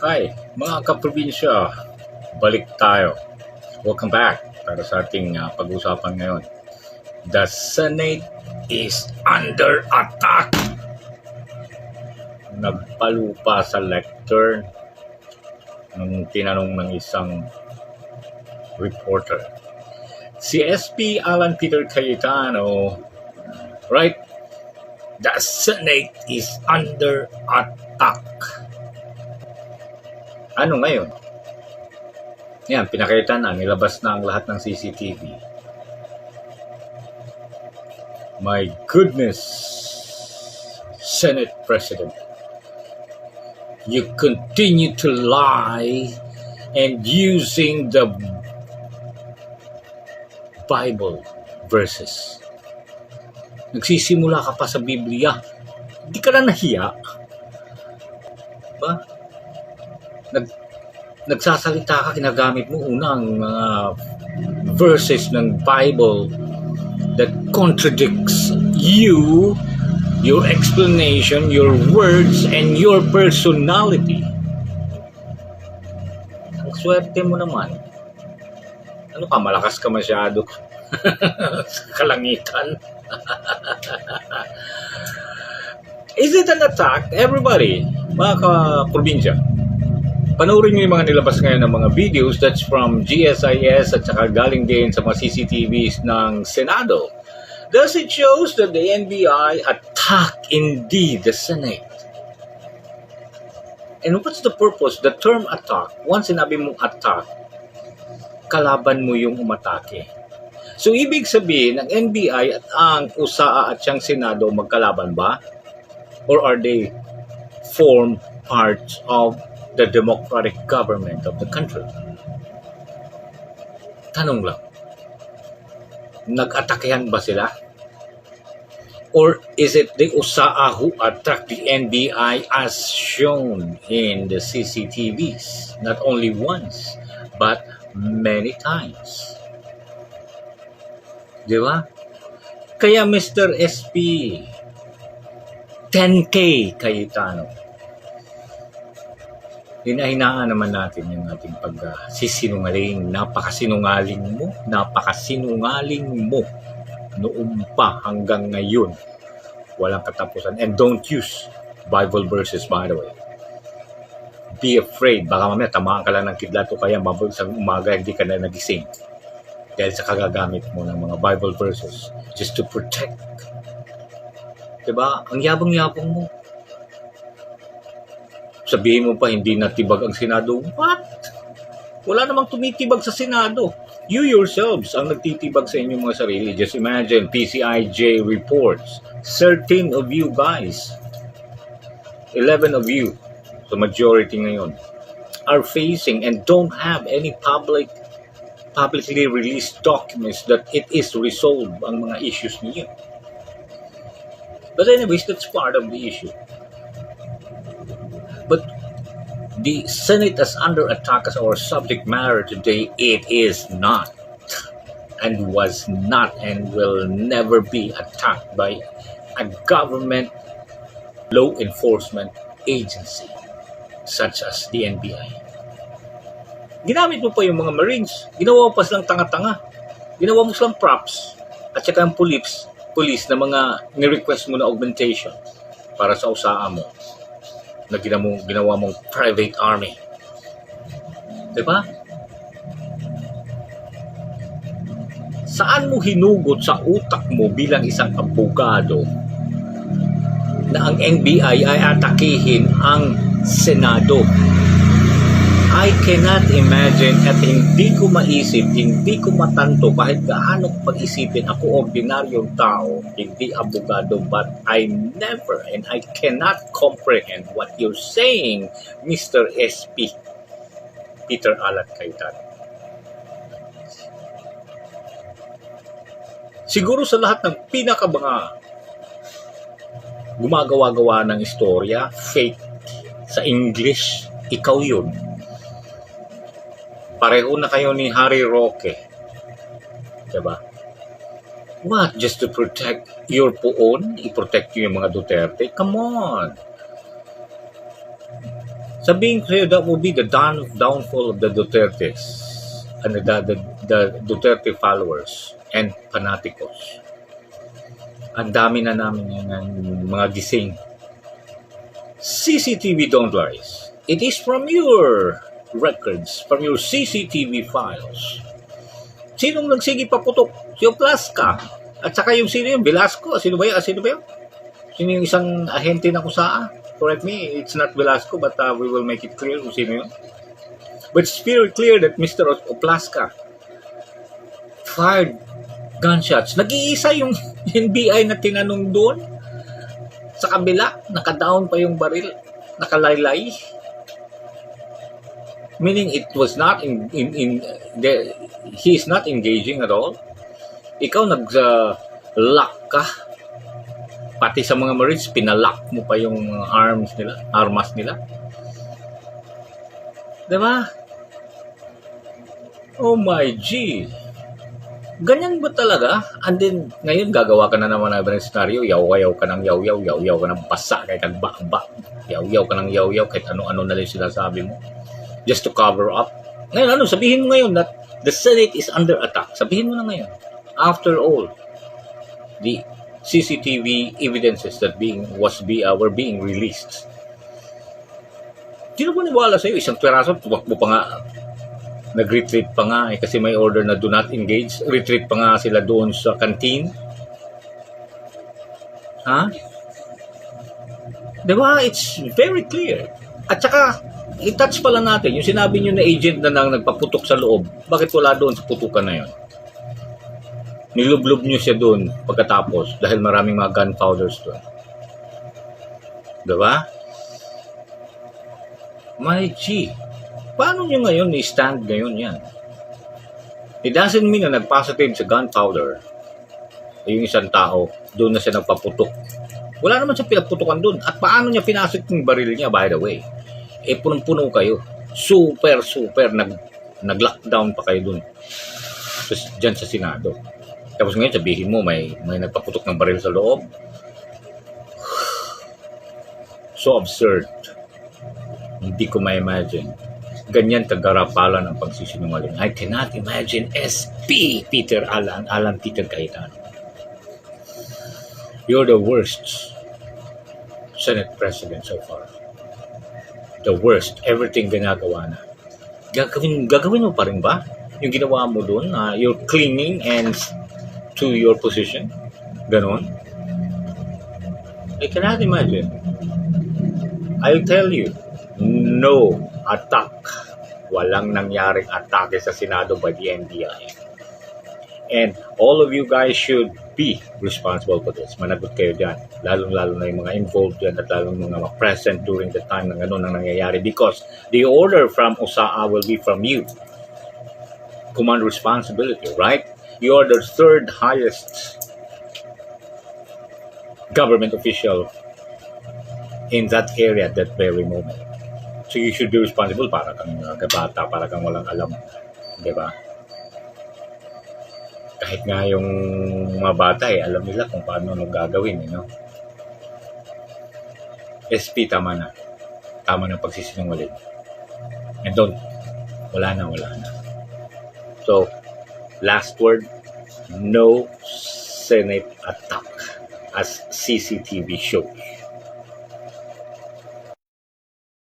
Hi, mga kaprobinsya, balik tayo. Welcome back para sa ating pag-usapan ngayon. The Senate is under attack. Nagpalupa sa lectern nung tinanong ng isang reporter. Si SP Alan Peter Cayetano, right? The Senate is under attack. Ano ngayon? Yan, pinakita na, nilabas na ang lahat ng CCTV. My goodness, Senate President, you continue to lie and using the Bible verses. Nagsisimula ka pa sa Biblia. Hindi ka na nahiya. Ba? Nagsasalita ka, kinagamit mo unang mga verses ng Bible that contradicts you, your explanation, your words, and your personality. Ang swerte mo naman. Ano ka, malakas ka masyado sa kalangitan. Is it an attack? Everybody, mga ka-probinsya, panoorin nyo yung mga nilabas ngayon ng mga videos that's from GSIS at saka galing din sa mga CCTVs ng Senado. Thus it shows that the NBI attacked indeed the Senate. And what's the purpose? The term attack, once sinabi mong attack, kalaban mo yung umatake. So ibig sabihin, ng NBI at ang USAA at siyang Senado magkalaban ba? Or are they form parts of the democratic government of the country? Tanong lang, nag-atakehan ba sila? Or is it the USAA who attacked the NBI as shown in the CCTVs? Not only once, but many times. Di ba? Kaya Mr. SP, 10K Cayetano, hinahinaan naman natin yung ating pagsisinungaling. Napakasinungaling mo noon pa hanggang ngayon. Walang katapusan. And don't use Bible verses, by the way. Be afraid. Baka mamaya tamaan ka lang ng kidlat o kaya sa umaga hindi ka na nagising. Dahil sa kagagamit mo ng mga Bible verses just to protect. Diba? Ang yabang-yabang mo. Sabihin mo pa, hindi natibag ang Senado. What? Wala namang tumitibag sa Senado. You yourselves ang nagtitibag sa inyong mga sarili. Just imagine, PCIJ reports. 13 of you guys, 11 of you, the majority ngayon, are facing and don't have any publicly released documents that it is resolved ang mga issues niyo. But anyways, that's part of the issue. But the Senate is under attack as our subject matter today. It is not, and was not, and will never be attacked by a government law enforcement agency such as the NBI. Ginamit mo pa yung mga Marines. Ginawa mo pa silang tanga-tanga. Ginawa mo silang props. At saka ang police na mga ni-request mo na augmentation para sa USAA mo na ginawa mong private army. Diba? Saan mo hinugot sa utak mo bilang isang abogado na ang NBI ay atakihin ang Senado? I cannot imagine at hindi ko maisip, hindi ko matanto kahit gaano ko pag-isipin. Ako ordinaryong tao, hindi abogado, but I never and I cannot comprehend what you're saying, Mr. SP Peter Alan Cayetano. Siguro sa lahat ng mga gumagawa-gawa ng istorya, fake sa English, ikaw yun. Pareho na kayo ni Harry Roque. Diba? What? Just to protect your poon? I-protect yung mga Duterte? Come on! Sabihin ko sa'yo, that will be the downfall of the Dutertes and the Duterte followers and fanaticos. Ang dami na namin yung mga gising. CCTV, don't worry. It is from your records, from your CCTV files. Sinong nagsigi paputok? Si Oplaska. At saka yung sino yung Velasco. Sino ba yun? Sino yung isang ahente na kusaa? Correct me, it's not Velasco, but we will make it clear kung sino yun. But it's very clear that Mr. Oplaska fired gunshots. Nag-iisa yung NBI na tinanong doon. Sa kabila, naka-down pa yung baril. Nakalaylay. Meaning it was not he is not engaging at all. Ikaw nag-lock ka. Pati sa mga Marines, pinalock mo pa yung armas nila. Diba? Oh my G. Ganyan ba talaga? And then, ngayon gagawa ka na naman ng ibang scenario, yaw-yaw ka ng yaw-yaw, yaw-yaw ka ng basa, kahit agba-agba, yaw-yaw ka ng yaw-yaw, kahit ano-ano na lang sinasabi mo. Just to cover up. Ngayon, sabihin mo ngayon that the Senate is under attack. Sabihin mo na ngayon. After all, the CCTV evidences that were being released. Sino ba niwala sa'yo? Isang peraso, tumakbo pa nga. Nag-retreat pa nga kasi may order na do not engage. Retreat pa nga sila doon sa canteen. Ha? Diba? It's very clear. At saka, i-touch pala natin yung sinabi nyo na agent na nagpaputok sa loob. Bakit wala doon sa putukan na yun? Nilublob nyo siya doon pagkatapos dahil maraming mga gunpowders doon. Diba? My G, paano nyo ngayon i-stand ngayon yan? It doesn't mean na nag-positive sa gunpowder yung isang tao, doon na siya nagpaputok. Wala naman siya pinagputukan doon. At paano niya pinasok yung baril niya, by the way? Punong-puno kayo. Super nag-lockdown pa kayo doon. Diyan sa Senado. Tapos ngayon sabihin mo may nagpaputok ng baril sa loob. So absurd. Hindi ko ma-imagine. Ganyan kagarapalan ang pagsisinungaling. I cannot imagine SP Peter Alan Peter Cayetano. You're the worst Senate President so far. The worst. Everything ginagawa na. Gagawin mo pa rin ba? Yung ginawa mo doon, you're clinging and to your position. Ganon. I cannot imagine. I'll tell you, no attack. Walang nangyaring atake sa Senado by the NBI. And all of you guys should be responsible for this. Managot kayo dyan. Lalo na yung mga involved dyan at lalong mga present during the time na gano'n ang nangyayari. Because the order from OSAA will be from you. Command responsibility, right? You are the third highest government official in that area at that very moment. So you should be responsible para kang kabata, para kang walang alam. Diba? Kahit nga yung mga bata alam nila kung paano gagawin, SP, tama na. Tama na pagsisinungaling. And wala na. So, last word, no Senate attack as CCTV shows.